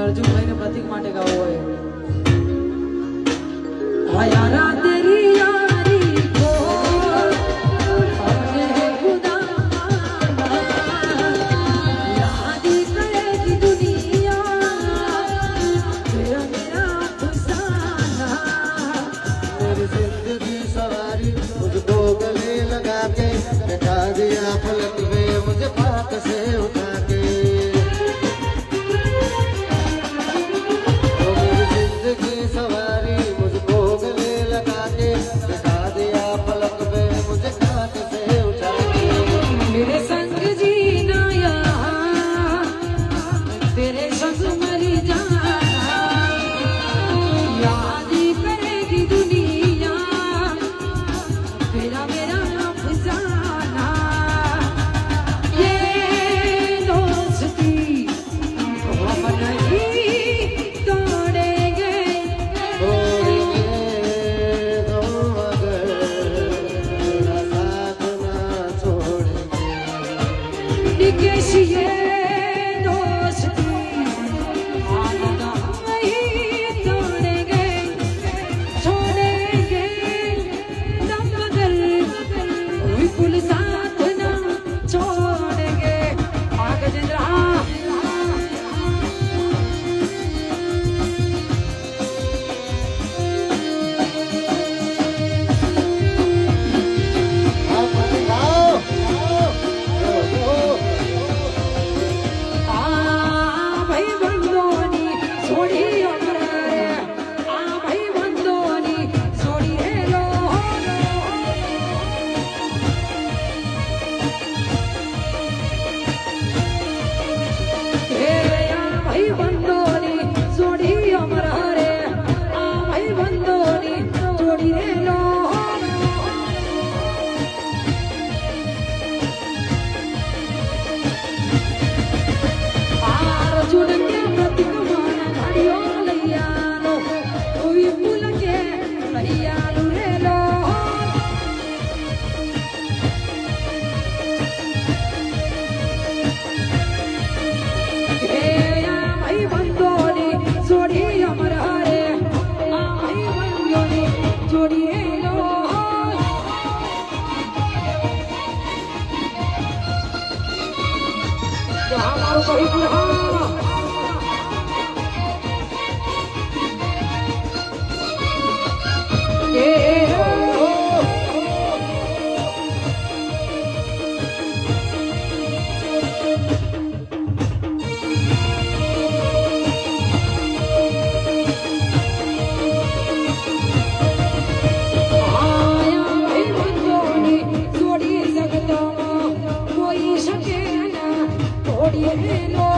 અર્જુનભાઈ ને પ્રતિક માટે ગાવું હોય હા યારા તેરી યારી કો अपने खुदा याद करेगी दुनिया तेरा मेरा अफसाना मेरी जिंदगी सवारी मुझको गले लगा के बैठा दिया पलक में मुझे पाक से उठा के ओ मेरी जिंदगी सवारी मुझको गले लगा के बैठा दिया पलक में मुझे पाक से उठा के मेरे संग जीना यहाँ तेरे संग मरी जाना याद करेगी दुनिया तेरा मेरा अफसाना ये दोस्ती हम नहीं तोड़ेंगे छोड़ेंगे तो मगर तेरा साथ ना छोड़ेंगे निकेश ये दोस्ती हम नहीं तोड़ेंगे छोड़ेंगे दम मगर विपुल साथ ना छोड़ेंगे आगे जिंद्रा आप गाओ आ भाई बंदोनी छोड़ी अमरा रे आ भाई बंदोनी छोड़ी रे लो हे आ भाई बंदोनी छोड़ी अमरा रे आ भाई बंदोनी छोड़ी रे लो अर्जुन के प्रतीक माना घड़ियो लैयानो विपुल के लैयालु रे लो हे या भाई बंदोनी जोड़ी अमरा रे आ भाई बंदोनी जोड़ी रे लो हमारो कोई बुढ़ा आया भाई बंदोनी जोड़ी सकता कोई सके ना थोड़ी लो